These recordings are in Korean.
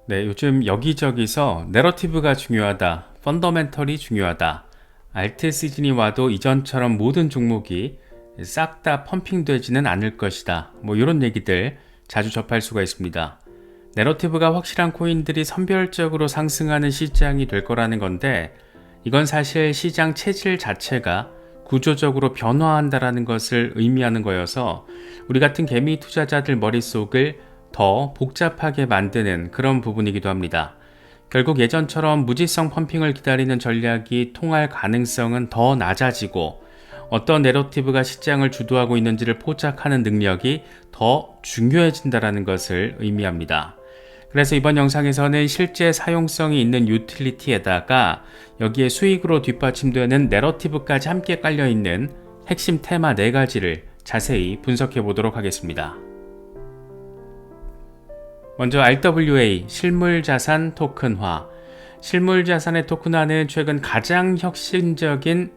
네, 요즘 여기저기서 내러티브가 중요하다, 펀더멘털이 중요하다, 알트 시즌이 와도 이전처럼 모든 종목이 싹 다 펌핑되지는 않을 것이다. 이런 얘기들 자주 접할 수가 있습니다. 내러티브가 확실한 코인들이 선별적으로 상승하는 시장이 될 거라는 건데, 이건 사실 시장 체질 자체가 구조적으로 변화한다라는 것을 의미하는 거여서 우리 같은 개미 투자자들 머릿속을 더 복잡하게 만드는 그런 부분이기도 합니다. 결국 예전처럼 무지성 펌핑을 기다리는 전략이 통할 가능성은 더 낮아지고, 어떤 내러티브가 시장을 주도하고 있는지를 포착하는 능력이 더 중요해진다는 것을 의미합니다. 그래서 이번 영상에서는 실제 사용성이 있는 유틸리티에다가 여기에 수익으로 뒷받침되는 내러티브까지 함께 깔려있는 핵심 테마 4가지를 자세히 분석해 보도록 하겠습니다. 먼저 RWA, 실물자산 토큰화. 실물자산의 토큰화는 최근 가장 혁신적인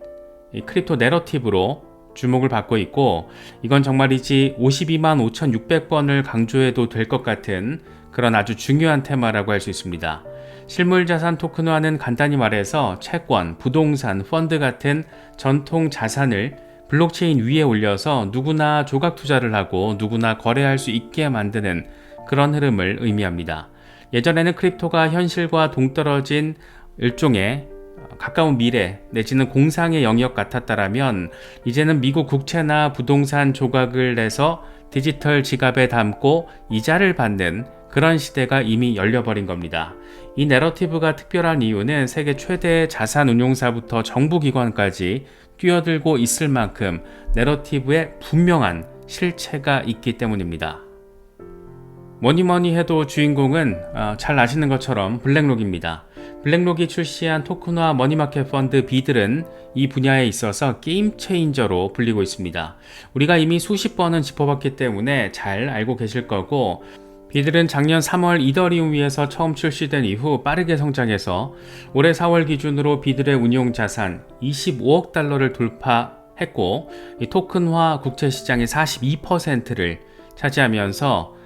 크립토 내러티브로 주목을 받고 있고, 이건 정말이지 52만 5,600번을 강조해도 될 것 같은 그런 아주 중요한 테마라고 할 수 있습니다. 실물자산 토큰화는 간단히 말해서 채권, 부동산, 펀드 같은 전통 자산을 블록체인 위에 올려서 누구나 조각 투자를 하고 누구나 거래할 수 있게 만드는 그런 흐름을 의미합니다. 예전에는 크립토가 현실과 동떨어진 일종의 가까운 미래 내지는 공상의 영역 같았다라면, 이제는 미국 국채나 부동산 조각을 내서 디지털 지갑에 담고 이자를 받는 그런 시대가 이미 열려버린 겁니다. 이 내러티브가 특별한 이유는 세계 최대 자산 운용사부터 정부기관까지 뛰어들고 있을 만큼 내러티브에 분명한 실체가 있기 때문입니다. 뭐니뭐니 해도 주인공은 잘 아시는 것처럼 블랙록입니다. 블랙록이 출시한 토큰화 머니마켓 펀드 비들은 이 분야에 있어서 게임 체인저로 불리고 있습니다. 우리가 이미 수십 번은 짚어봤기 때문에 잘 알고 계실 거고, 비들은 작년 3월 이더리움 위에서 처음 출시된 이후 빠르게 성장해서 올해 4월 기준으로 비들의 운용 자산 25억 달러를 돌파했고, 이 토큰화 국채 시장의 42%를 차지하면서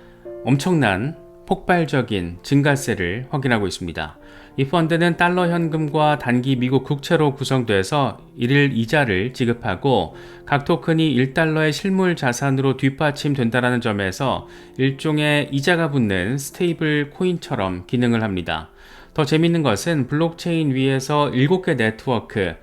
엄청난 폭발적인 증가세를 확인하고 있습니다. 이 펀드는 달러 현금과 단기 미국 국채로 구성돼서 일일 이자를 지급하고, 각 토큰이 1달러의 실물 자산으로 뒷받침된다는 점에서 일종의 이자가 붙는 스테이블 코인처럼 기능을 합니다. 더 재밌는 것은 블록체인 위에서 7개 네트워크,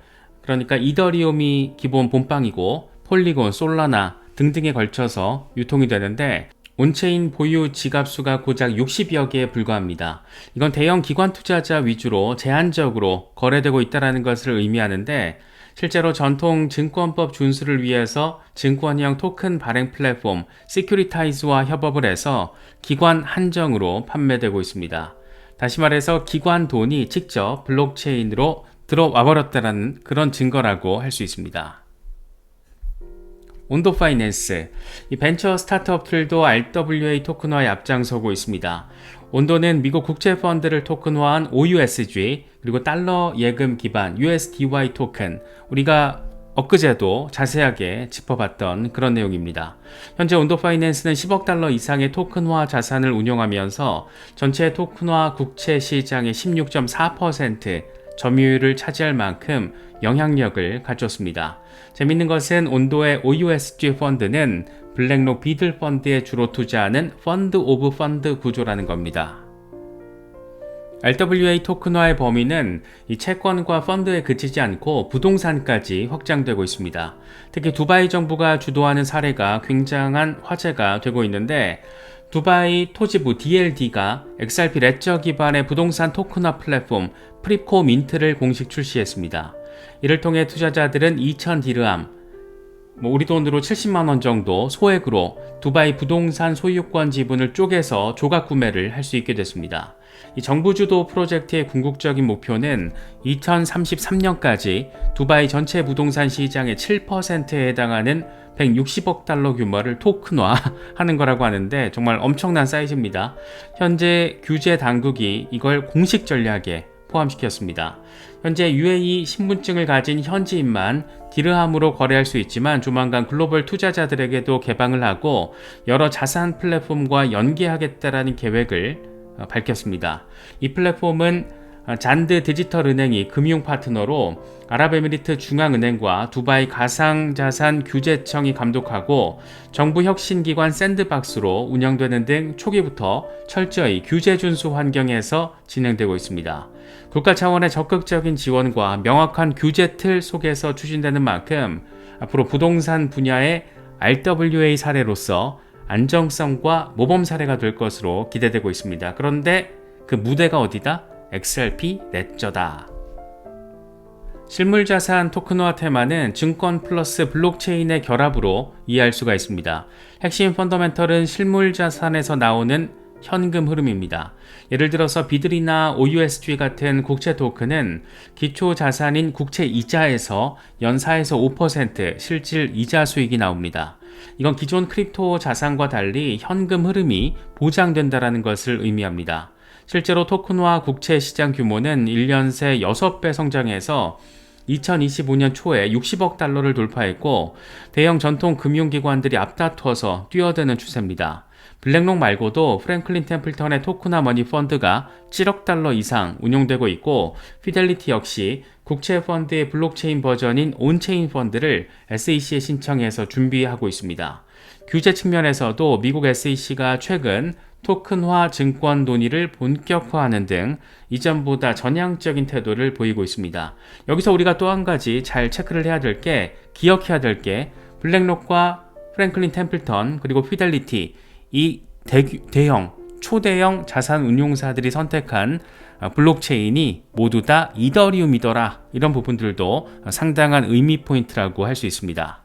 그러니까 이더리움이 기본 본빵이고 폴리곤, 솔라나 등등에 걸쳐서 유통이 되는데, 온체인 보유 지갑수가 고작 60여 개에 불과합니다. 이건 대형 기관 투자자 위주로 제한적으로 거래되고 있다는 것을 의미하는데, 실제로 전통 증권법 준수를 위해서 증권형 토큰 발행 플랫폼 시큐리타이즈와 협업을 해서 기관 한정으로 판매되고 있습니다. 다시 말해서 기관 돈이 직접 블록체인으로 들어와 버렸다는 그런 증거라고 할 수 있습니다. 온도 파이낸스, 이 벤처 스타트업들도 RWA 토큰화에 앞장서고 있습니다. 온도는 미국 국채 펀드를 토큰화한 OUSG, 그리고 달러 예금 기반 USDY 토큰, 우리가 엊그제도 자세하게 짚어봤던 그런 내용입니다. 현재 온도 파이낸스는 10억 달러 이상의 토큰화 자산을 운용하면서 전체 토큰화 국채 시장의 16.4% 점유율을 차지할 만큼 영향력을 갖췄습니다. 재밌는 것은 온도의 OUSG 펀드는 블랙록 비들 펀드에 주로 투자하는 펀드 오브 펀드 구조라는 겁니다. RWA 토큰화의 범위는 이 채권과 펀드에 그치지 않고 부동산까지 확장되고 있습니다. 특히 두바이 정부가 주도하는 사례가 굉장한 화제가 되고 있는데, 두바이 토지부 DLD가 XRP 레저 기반의 부동산 토큰화 플랫폼 프립코 민트를 공식 출시했습니다. 이를 통해 투자자들은 2,000디르함, 우리 돈으로 70만원 정도 소액으로 두바이 부동산 소유권 지분을 쪼개서 조각 구매를 할 수 있게 됐습니다. 이 정부 주도 프로젝트의 궁극적인 목표는 2033년까지 두바이 전체 부동산 시장의 7%에 해당하는 160억 달러 규모를 토큰화하는 거라고 하는데, 정말 엄청난 사이즈입니다. 현재 규제 당국이 이걸 공식 전략에 포함시켰습니다. 현재 UAE 신분증을 가진 현지인만 디르함으로 거래할 수 있지만, 조만간 글로벌 투자자들에게도 개방을 하고 여러 자산 플랫폼과 연계하겠다라는 계획을 밝혔습니다. 이 플랫폼은 잔드 디지털은행이 금융 파트너로 아랍에미리트 중앙은행과 두바이 가상자산 규제청이 감독하고 정부 혁신기관 샌드박스로 운영되는 등 초기부터 철저히 규제 준수 환경에서 진행되고 있습니다. 국가 차원의 적극적인 지원과 명확한 규제 틀 속에서 추진되는 만큼 앞으로 부동산 분야의 RWA 사례로서 안정성과 모범 사례가 될 것으로 기대되고 있습니다. 그런데 그 무대가 어디다? XRP ledger다. 실물자산 토큰화 테마는 증권 플러스 블록체인의 결합으로 이해할 수가 있습니다. 핵심 펀더멘털은 실물자산에서 나오는 현금 흐름입니다. 예를 들어서 비들이나 OUSG 같은 국채 토큰은 기초 자산인 국채 이자에서 연 4에서 5% 실질 이자 수익이 나옵니다. 이건 기존 크립토 자산과 달리 현금 흐름이 보장된다는 것을 의미합니다. 실제로 토큰화 국채 시장 규모는 1년 새 6배 성장해서 2025년 초에 60억 달러를 돌파했고 대형 전통 금융기관들이 앞다퉈서 뛰어드는 추세입니다. 블랙록 말고도 프랭클린 템플턴의 토큰화 머니 펀드가 7억 달러 이상 운용되고 있고 피델리티 역시 국채 펀드의 블록체인 버전인 온체인 펀드를 SEC에 신청해서 준비하고 있습니다. 규제 측면에서도 미국 SEC가 최근 토큰화 증권 논의를 본격화하는 등 이전보다 전향적인 태도를 보이고 있습니다. 여기서 우리가 또 한 가지 잘 체크를 해야 될 게, 기억해야 될 게 블랙록과 프랭클린 템플턴 그리고 피델리티 이 대형, 초대형 자산 운용사들이 선택한 블록체인이 모두 다 이더리움이더라. 이런 부분들도 상당한 의미 포인트라고 할 수 있습니다.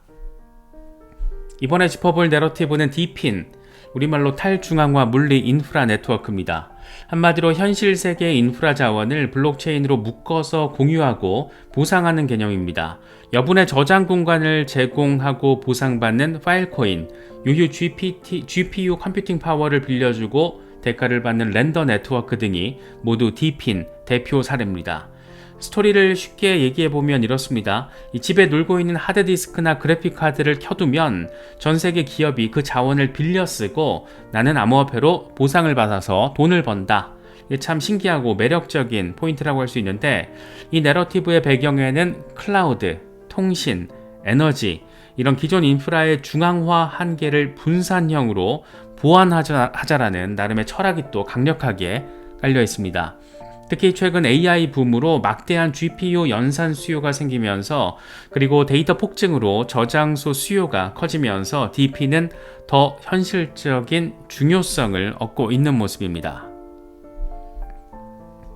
이번에 짚어볼 내러티브는 DePIN, 우리말로 탈중앙화 물리 인프라 네트워크입니다. 한마디로 현실 세계의 인프라 자원을 블록체인으로 묶어서 공유하고 보상하는 개념입니다. 여분의 저장 공간을 제공하고 보상받는 파일코인, 유효 GPU 컴퓨팅 파워를 빌려주고 대가를 받는 렌더 네트워크 등이 모두 DePIN 대표 사례입니다. 스토리를 쉽게 얘기해보면 이렇습니다. 이 집에 놀고 있는 하드디스크나 그래픽카드를 켜두면 전 세계 기업이 그 자원을 빌려 쓰고 나는 암호화폐로 보상을 받아서 돈을 번다. 이게 참 신기하고 매력적인 포인트라고 할 수 있는데 이 내러티브의 배경에는 클라우드, 통신, 에너지, 이런 기존 인프라의 중앙화 한계를 분산형으로 보완하자라는 나름의 철학이 또 강력하게 깔려 있습니다. 특히 최근 AI 붐으로 막대한 GPU 연산 수요가 생기면서 그리고 데이터 폭증으로 저장소 수요가 커지면서 DePIN은 더 현실적인 중요성을 얻고 있는 모습입니다.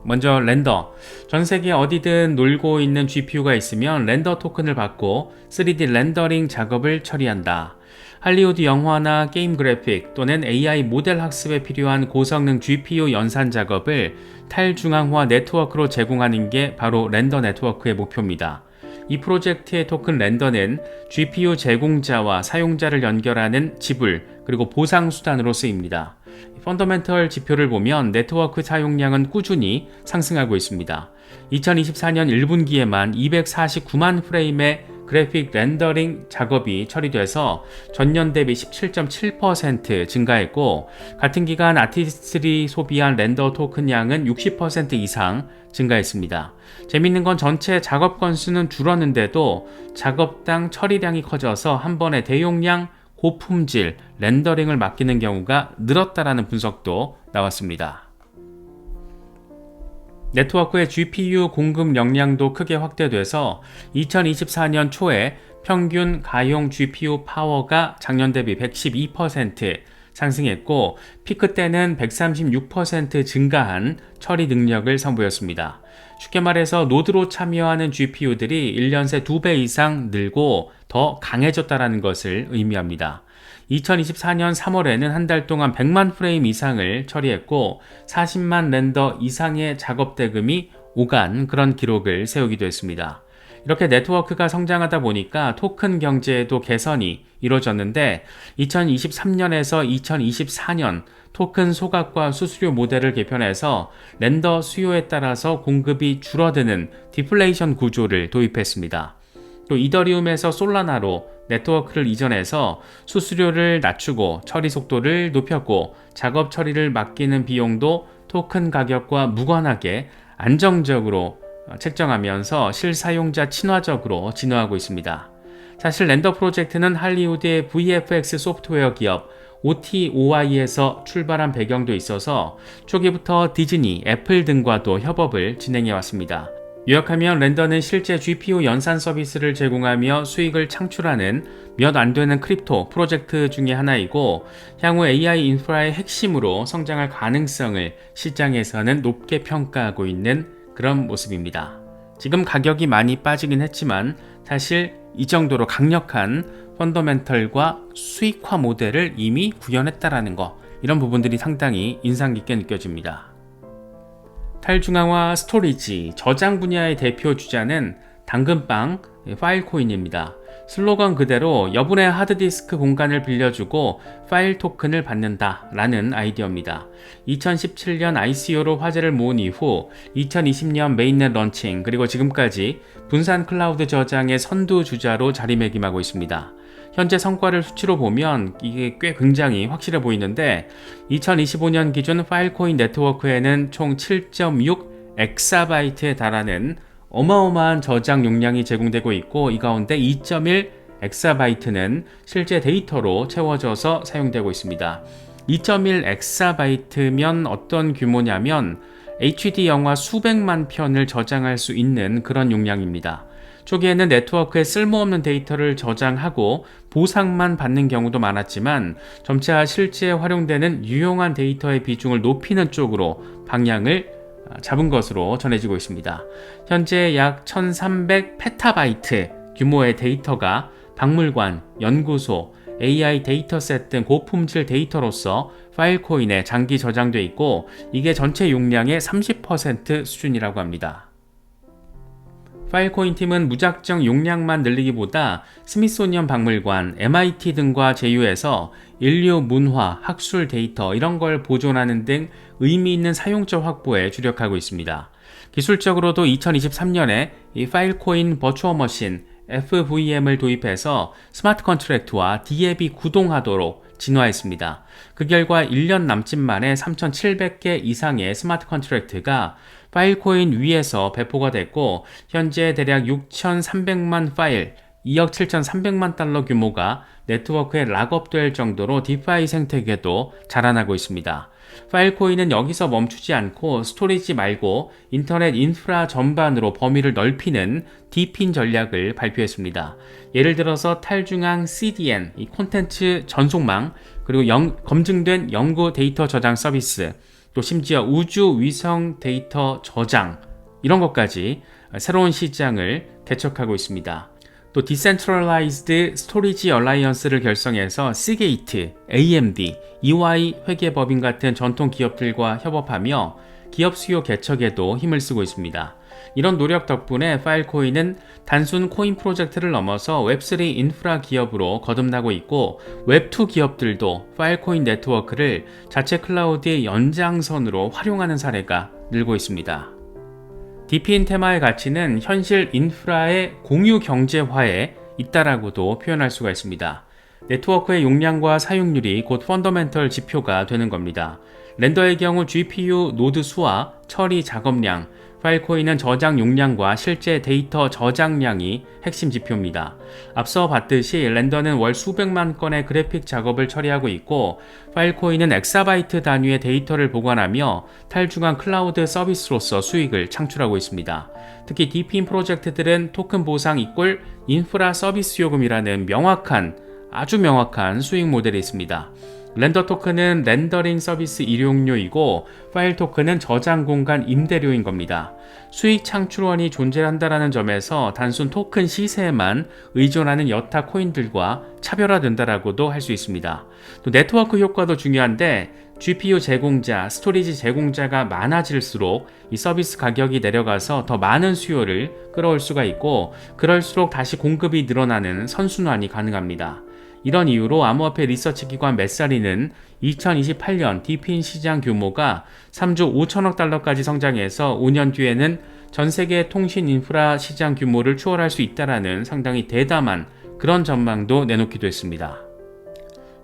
먼저 렌더. 전 세계 어디든 놀고 있는 GPU가 있으면 렌더 토큰을 받고 3D 렌더링 작업을 처리한다. 할리우드 영화나 게임 그래픽 또는 AI 모델 학습에 필요한 고성능 GPU 연산 작업을 탈중앙화 네트워크로 제공하는 게 바로 렌더 네트워크의 목표입니다. 이 프로젝트의 토큰 렌더는 GPU 제공자와 사용자를 연결하는 지불 그리고 보상 수단으로 쓰입니다. 펀더멘털 지표를 보면 네트워크 사용량은 꾸준히 상승하고 있습니다. 2024년 1분기에만 249만 프레임의 그래픽 렌더링 작업이 처리돼서 전년 대비 17.7% 증가했고 같은 기간 아티스트들이 소비한 렌더 토큰 양은 60% 이상 증가했습니다. 재밌는 건 전체 작업 건수는 줄었는데도 작업당 처리량이 커져서 한 번에 대용량 고품질 렌더링을 맡기는 경우가 늘었다라는 분석도 나왔습니다. 네트워크의 GPU 공급 역량도 크게 확대돼서 2024년 초에 평균 가용 GPU 파워가 작년 대비 112% 상승했고 피크 때는 136% 증가한 처리 능력을 선보였습니다. 쉽게 말해서 노드로 참여하는 GPU들이 1년 새 2배 이상 늘고 더 강해졌다는 것을 의미합니다. 2024년 3월에는 한 달 동안 100만 프레임 이상을 처리했고 40만 렌더 이상의 작업 대금이 오간 그런 기록을 세우기도 했습니다. 이렇게 네트워크가 성장하다 보니까 토큰 경제에도 개선이 이루어졌는데 2023년에서 2024년 토큰 소각과 수수료 모델을 개편해서 렌더 수요에 따라서 공급이 줄어드는 디플레이션 구조를 도입했습니다. 또 이더리움에서 솔라나로 네트워크를 이전해서 수수료를 낮추고 처리 속도를 높였고 작업 처리를 맡기는 비용도 토큰 가격과 무관하게 안정적으로 책정하면서 실사용자 친화적으로 진화하고 있습니다. 사실 렌더 프로젝트는 할리우드의 VFX 소프트웨어 기업 OTOI에서 출발한 배경도 있어서 초기부터 디즈니, 애플 등과도 협업을 진행해 왔습니다. 요약하면 렌더는 실제 GPU 연산 서비스를 제공하며 수익을 창출하는 몇 안 되는 크립토 프로젝트 중의 하나이고, 향후 AI 인프라의 핵심으로 성장할 가능성을 시장에서는 높게 평가하고 있는 그런 모습입니다. 지금 가격이 많이 빠지긴 했지만 사실 이 정도로 강력한 펀더멘털과 수익화 모델을 이미 구현했다라는 거, 이런 부분들이 상당히 인상 깊게 느껴집니다. 탈중앙화 스토리지, 저장 분야의 대표 주자는 당근빵 파일코인입니다. 슬로건 그대로 여분의 하드디스크 공간을 빌려주고 파일 토큰을 받는다 라는 아이디어입니다. 2017년 ICO로 화제를 모은 이후 2020년 메인넷 런칭, 그리고 지금까지 분산 클라우드 저장의 선두주자로 자리매김하고 있습니다. 현재 성과를 수치로 보면 이게 꽤 굉장히 확실해 보이는데, 2025년 기준 파일코인 네트워크에는 총 7.6 엑사바이트에 달하는 어마어마한 저장 용량이 제공되고 있고, 이 가운데 2.1 엑사바이트는 실제 데이터로 채워져서 사용되고 있습니다. 2.1 엑사바이트면 어떤 규모냐면 HD 영화 수백만 편을 저장할 수 있는 그런 용량입니다. 초기에는 네트워크에 쓸모없는 데이터를 저장하고 보상만 받는 경우도 많았지만, 점차 실제 활용되는 유용한 데이터의 비중을 높이는 쪽으로 방향을 잡은 것으로 전해지고 있습니다. 현재 약 1300 페타바이트 규모의 데이터가 박물관, 연구소, AI 데이터셋 등 고품질 데이터로서 파일코인에 장기 저장돼 있고, 이게 전체 용량의 30% 수준이라고 합니다. 파일코인 팀은 무작정 용량만 늘리기보다 스미소니언 박물관, MIT 등과 제휴해서 인류 문화, 학술 데이터 이런 걸 보존하는 등 의미 있는 사용자 확보에 주력하고 있습니다. 기술적으로도 2023년에 이 파일코인 버추어 머신 FVM을 도입해서 스마트 컨트랙트와 DApp이 구동하도록 진화했습니다. 그 결과 1년 남짓 만에 3,700개 이상의 스마트 컨트랙트가 파일코인 위에서 배포가 됐고, 현재 대략 6,300만 파일, 2억 7,300만 달러 규모가 네트워크에 락업될 정도로 디파이 생태계도 자라나고 있습니다. 파일코인은 여기서 멈추지 않고 스토리지 말고 인터넷 인프라 전반으로 범위를 넓히는 디핀 전략을 발표했습니다. 예를 들어서 탈중앙 CDN, 이 콘텐츠 전송망, 그리고 검증된 연구 데이터 저장 서비스, 또 심지어 우주 위성 데이터 저장, 이런 것까지 새로운 시장을 개척하고 있습니다. 또 Decentralized Storage Alliance를 결성해서 시게이트, AMD, EY 회계법인 같은 전통 기업들과 협업하며 기업 수요 개척에도 힘을 쓰고 있습니다. 이런 노력 덕분에 파일코인은 단순 코인 프로젝트를 넘어서 웹3 인프라 기업으로 거듭나고 있고, 웹2 기업들도 파일코인 네트워크를 자체 클라우드의 연장선으로 활용하는 사례가 늘고 있습니다. 디핀 테마의 가치는 현실 인프라의 공유 경제화에 있다라고도 표현할 수가 있습니다. 네트워크의 용량과 사용률이 곧 펀더멘털 지표가 되는 겁니다. 렌더의 경우 GPU 노드 수와 처리 작업량, 파일코인은 저장 용량과 실제 데이터 저장량이 핵심 지표입니다. 앞서 봤듯이 렌더는 월 수백만 건의 그래픽 작업을 처리하고 있고, 파일코인은 엑사바이트 단위의 데이터를 보관하며 탈중앙 클라우드 서비스로서 수익을 창출하고 있습니다. 특히 디핀 프로젝트들은 토큰 보상 이꼴 인프라 서비스 요금이라는 아주 명확한 수익 모델이 있습니다. 렌더 토큰은 렌더링 서비스 이용료이고, 파일 토큰은 저장 공간 임대료인 겁니다. 수익 창출원이 존재한다는 점에서 단순 토큰 시세에만 의존하는 여타 코인들과 차별화된다라고도 할 수 있습니다. 또 네트워크 효과도 중요한데, GPU 제공자, 스토리지 제공자가 많아질수록 이 서비스 가격이 내려가서 더 많은 수요를 끌어올 수가 있고, 그럴수록 다시 공급이 늘어나는 선순환이 가능합니다. 이런 이유로 암호화폐 리서치 기관 메사리는 2028년 디핀 시장 규모가 3조 5천억 달러까지 성장해서 5년 뒤에는 전 세계 통신 인프라 시장 규모를 추월할 수 있다라는 상당히 대담한 그런 전망도 내놓기도 했습니다.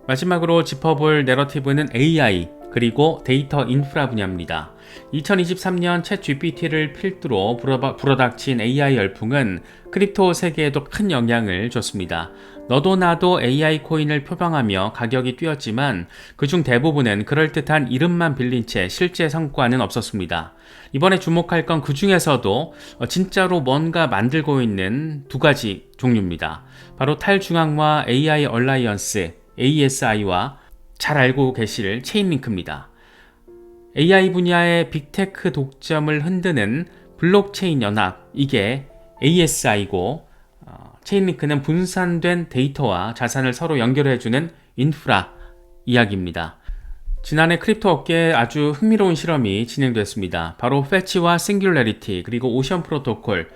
마지막으로 짚어볼 내러티브는 AI, 그리고 데이터 인프라 분야입니다. 2023년 챗 GPT를 필두로 불어닥친 AI 열풍은 크립토 세계에도 큰 영향을 줬습니다. 너도 나도 AI 코인을 표방하며 가격이 뛰었지만 그중 대부분은 그럴듯한 이름만 빌린 채 실제 성과는 없었습니다. 이번에 주목할 건 그 중에서도 진짜로 뭔가 만들고 있는 두 가지 종류입니다. 바로 탈중앙화 AI 얼라이언스 ASI와 잘 알고 계실 체인링크입니다. AI 분야의 빅테크 독점을 흔드는 블록체인 연합, 이게 ASI고 체인링크는 분산된 데이터와 자산을 서로 연결해주는 인프라 이야기입니다. 지난해 크립토 업계에 아주 흥미로운 실험이 진행됐습니다. 바로 패치와 싱귤래리티 그리고 오션 프로토콜,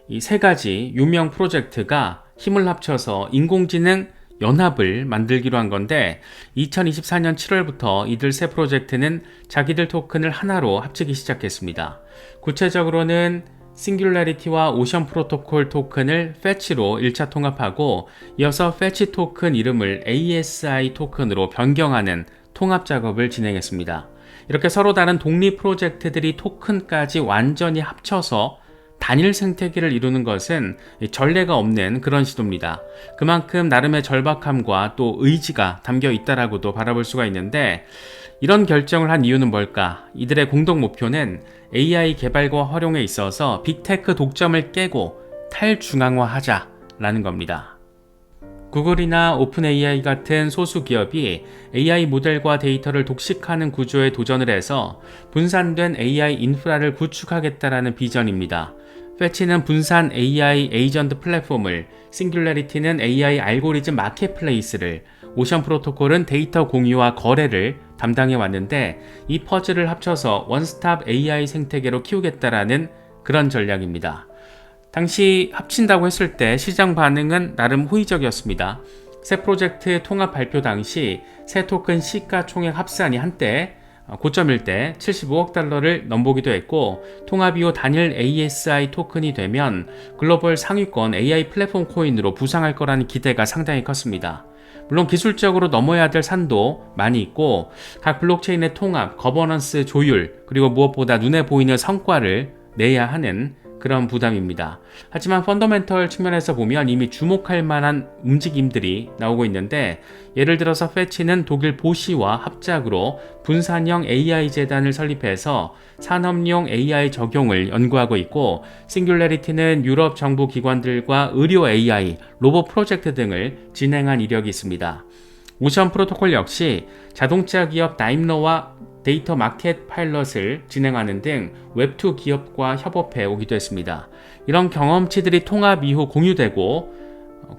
이 세 가지 유명 프로젝트가 힘을 합쳐서 인공지능 연합을 만들기로 한 건데 2024년 7월부터 이들 세 프로젝트는 자기들 토큰을 하나로 합치기 시작했습니다. 구체적으로는 싱귤래리티와 오션 프로토콜 토큰을 패치로 1차 통합하고 이어서 패치 토큰 이름을 ASI 토큰으로 변경하는 통합 작업을 진행했습니다. 이렇게 서로 다른 독립 프로젝트들이 토큰까지 완전히 합쳐서 단일 생태계를 이루는 것은 전례가 없는 그런 시도입니다. 그만큼 나름의 절박함과 또 의지가 담겨 있다라고도 바라볼 수가 있는데 이런 결정을 한 이유는 뭘까? 이들의 공동 목표는 AI 개발과 활용에 있어서 빅테크 독점을 깨고 탈중앙화하자라는 겁니다. 구글이나 오픈AI 같은 소수 기업이 AI 모델과 데이터를 독식하는 구조에 도전을 해서 분산된 AI 인프라를 구축하겠다라는 비전입니다. 패치는 분산 AI 에이전트 플랫폼을, 싱귤래리티는 AI 알고리즘 마켓플레이스를, 오션 프로토콜은 데이터 공유와 거래를 담당해 왔는데 이 퍼즐을 합쳐서 원스톱 AI 생태계로 키우겠다라는 그런 전략입니다. 당시 합친다고 했을 때 시장 반응은 나름 호의적이었습니다. 새 프로젝트 통합 발표 당시 새 토큰 시가총액 합산이 한때 고점일 때 75억 달러를 넘보기도 했고 통합 이후 단일 ASI 토큰이 되면 글로벌 상위권 AI 플랫폼 코인으로 부상할 거라는 기대가 상당히 컸습니다. 물론 기술적으로 넘어야 될 산도 많이 있고 각 블록체인의 통합, 거버넌스 조율, 그리고 무엇보다 눈에 보이는 성과를 내야 하는 그런 부담입니다. 하지만 펀더멘털 측면에서 보면 이미 주목할 만한 움직임들이 나오고 있는데 예를 들어서 패치는 독일 보시와 합작으로 분산형 AI 재단을 설립해서 산업용 AI 적용을 연구하고 있고 싱귤래리티는 유럽 정부 기관들과 의료 AI, 로봇 프로젝트 등을 진행한 이력이 있습니다. 오션 프로토콜 역시 자동차 기업 다임러와 데이터 마켓 파일럿을 진행하는 등 웹2 기업과 협업해 오기도 했습니다. 이런 경험치들이 통합 이후 공유되고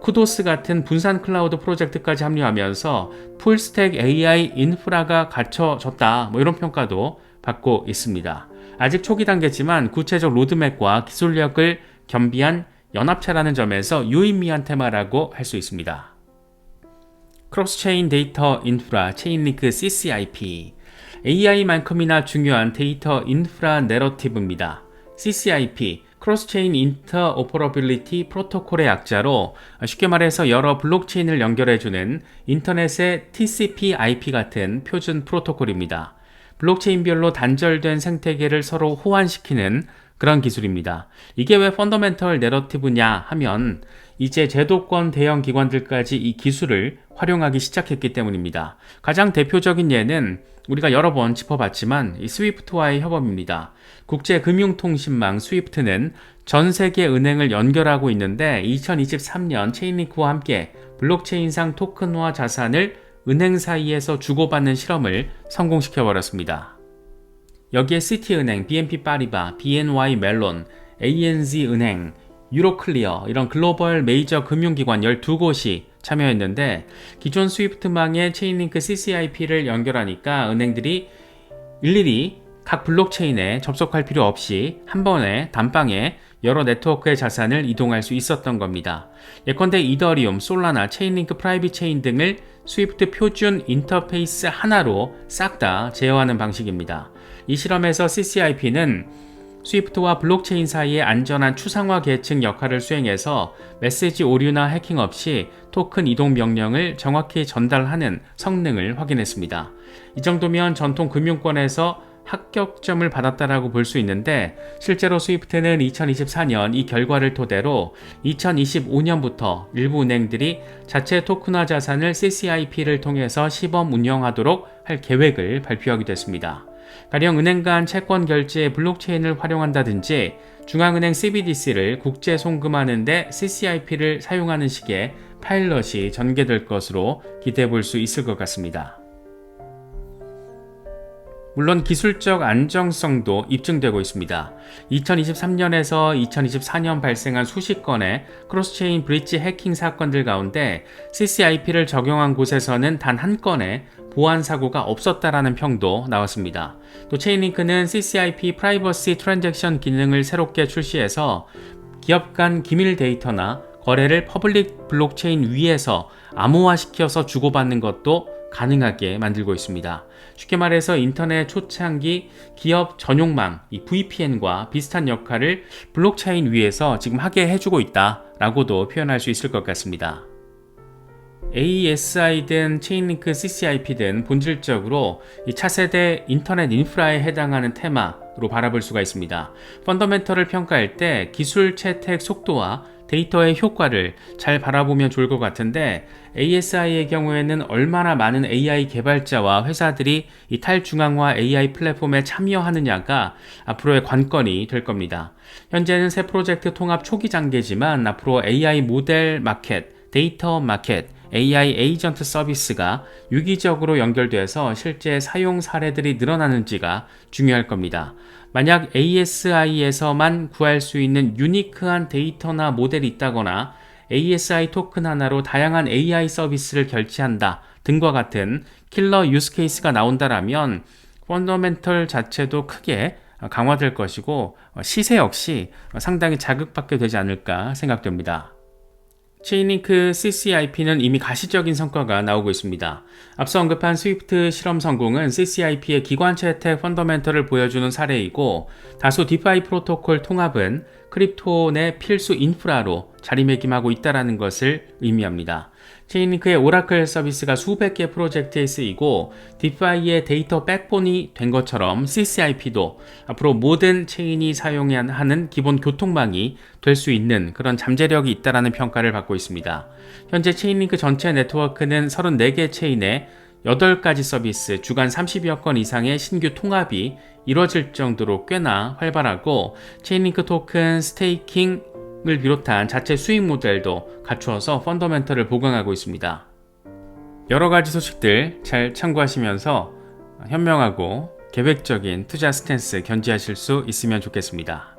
쿠도스 같은 분산 클라우드 프로젝트까지 합류하면서 풀스택 AI 인프라가 갖춰졌다, 이런 평가도 받고 있습니다. 아직 초기 단계지만 구체적 로드맵과 기술력을 겸비한 연합체라는 점에서 유의미한 테마라고 할 수 있습니다. 크로스체인 데이터 인프라 체인링크 CCIP, AI만큼이나 중요한 데이터 인프라 내러티브입니다. CCIP, 크로스체인 인터오퍼러빌리티 프로토콜의 약자로 쉽게 말해서 여러 블록체인을 연결해주는 인터넷의 TCP/IP 같은 표준 프로토콜입니다. 블록체인별로 단절된 생태계를 서로 호환시키는 그런 기술입니다. 이게 왜 펀더멘털 내러티브냐 하면 이제 제도권 대형 기관들까지 이 기술을 활용하기 시작했기 때문입니다. 가장 대표적인 예는 우리가 여러 번 짚어봤지만 이 스위프트와의 협업입니다. 국제금융통신망 스위프트는 전 세계 은행을 연결하고 있는데 2023년 체인링크와 함께 블록체인상 토큰화 자산을 은행 사이에서 주고받는 실험을 성공시켜버렸습니다. 여기에 시티은행, BNP 파리바, BNY 멜론, ANZ은행, 유로클리어 이런 글로벌 메이저 금융기관 12곳이 참여했는데 기존 스위프트망에 체인링크 CCIP를 연결하니까 은행들이 일일이 각 블록체인에 접속할 필요 없이 한 번에 단방에 여러 네트워크의 자산을 이동할 수 있었던 겁니다. 예컨대 이더리움, 솔라나, 체인링크 프라이빗 체인 등을 스위프트 표준 인터페이스 하나로 싹 다 제어하는 방식입니다. 이 실험에서 CCIP는 스위프트와 블록체인 사이의 안전한 추상화 계층 역할을 수행해서 메시지 오류나 해킹 없이 토큰 이동 명령을 정확히 전달하는 성능을 확인했습니다. 이 정도면 전통 금융권에서 합격점을 받았다라고 볼 수 있는데, 실제로 스위프트는 2024년 이 결과를 토대로 2025년부터 일부 은행들이 자체 토큰화 자산을 CCIP를 통해서 시범 운영하도록 할 계획을 발표하기도 했습니다. 가령 은행 간 채권 결제에 블록체인을 활용한다든지 중앙은행 CBDC를 국제 송금하는 데 CCIP를 사용하는 식의 파일럿이 전개될 것으로 기대해 볼 수 있을 것 같습니다. 물론 기술적 안정성도 입증되고 있습니다. 2023년에서 2024년 발생한 수십 건의 크로스체인 브릿지 해킹 사건들 가운데 CCIP를 적용한 곳에서는 단 한 건의 보안 사고가 없었다라는 평도 나왔습니다. 또 체인링크는 CCIP 프라이버시 트랜잭션 기능을 새롭게 출시해서 기업 간 기밀 데이터나 거래를 퍼블릭 블록체인 위에서 암호화시켜서 주고받는 것도 가능하게 만들고 있습니다. 쉽게 말해서 인터넷 초창기 기업 전용망 VPN과 비슷한 역할을 블록체인 위에서 지금 하게 해주고 있다라고도 표현할 수 있을 것 같습니다. AESI든 체인링크 CCIP든 본질적으로 이 차세대 인터넷 인프라에 해당하는 테마로 바라볼 수가 있습니다. 펀더멘털을 평가할 때 기술 채택 속도와 데이터의 효과를 잘 바라보면 좋을 것 같은데, ASI의 경우에는 얼마나 많은 AI 개발자와 회사들이 이 탈중앙화 AI 플랫폼에 참여하느냐가 앞으로의 관건이 될 겁니다. 현재는 새 프로젝트 통합 초기 단계지만 앞으로 AI 모델 마켓, 데이터 마켓, AI 에이전트 서비스가 유기적으로 연결돼서 실제 사용 사례들이 늘어나는지가 중요할 겁니다. 만약 ASI에서만 구할 수 있는 유니크한 데이터나 모델이 있다거나 ASI 토큰 하나로 다양한 AI 서비스를 결제한다 등과 같은 킬러 유스 케이스가 나온다라면 펀더멘털 자체도 크게 강화될 것이고 시세 역시 상당히 자극받게 되지 않을까 생각됩니다. 체인링크 CCIP는 이미 가시적인 성과가 나오고 있습니다. 앞서 언급한 스위프트 실험 성공은 CCIP의 기관체 혜택 펀더멘털을 보여주는 사례이고, 다수 디파이 프로토콜 통합은 크립토 내 필수 인프라로 자리매김하고 있다는 것을 의미합니다. 체인링크의 오라클 서비스가 수백 개 프로젝트에 쓰이고 디파이의 데이터 백본이 된 것처럼 CCIP도 앞으로 모든 체인이 사용해야 하는 기본 교통망이 될 수 있는 그런 잠재력이 있다는 평가를 받고 있습니다. 현재 체인링크 전체 네트워크는 34개 체인에 8가지 서비스, 주간 30여 건 이상의 신규 통합이 이루어질 정도로 꽤나 활발하고, 체인링크 토큰 스테이킹을 비롯한 자체 수익 모델도 갖추어서 펀더멘털을 보강하고 있습니다. 여러 가지 소식들 잘 참고하시면서 현명하고 계획적인 투자 스탠스 견지하실 수 있으면 좋겠습니다.